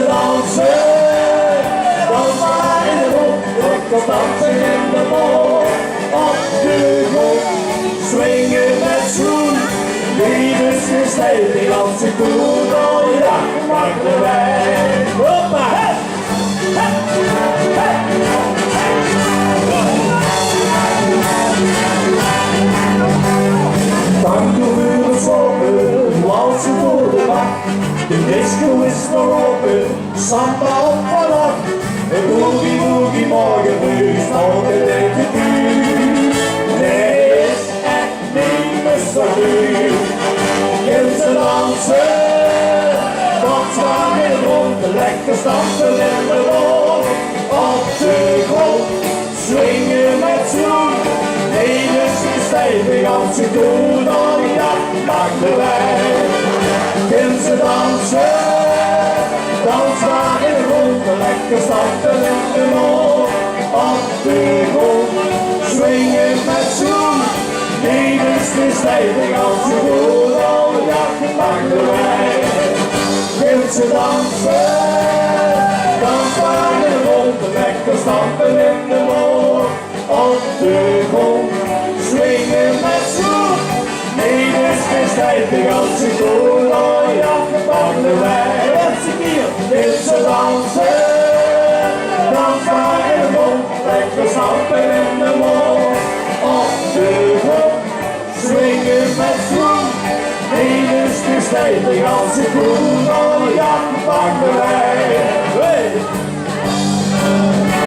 dansen, dans maar in de rond, lekker dansen in de mol. Op de grond, swingen met schoen, liefdes is stevig als ik doe, oh ja, maak de wijn. Hoppa! Tangovuren slopen, walsen voor de bak. De disco is nog open, samba op vanaf. Een boogie boogie morgen nu, nog een beetje duur. Nee, is echt niet meer zo duur. Gil ze dansen, dans maar in de grond, lekker stampen in de wol. Op de grond, swingen met zoen. Nee, dus is stevig als ik doe, dan ja, maak de wijn. Gil ze dansen, dans maar in de grond, lekker stampen in de wol. Op de grond, swingen met zoen. Nee, dus is stevig als ik doe, dan ja, maak de wijn. Gil ze dansen, dans maar in de grond, lekker stampen in de wol. Op de grond, swingen met zoen. Nee, dus is stevig als ik doe, oh ja, pak de wijn. Gil ze dansen, dans maar in de grond, lekker stampen in de wol. Op de grond, swingen met zoen. Nee, dus is stevig als ik doe, oh ja, pak de wijn.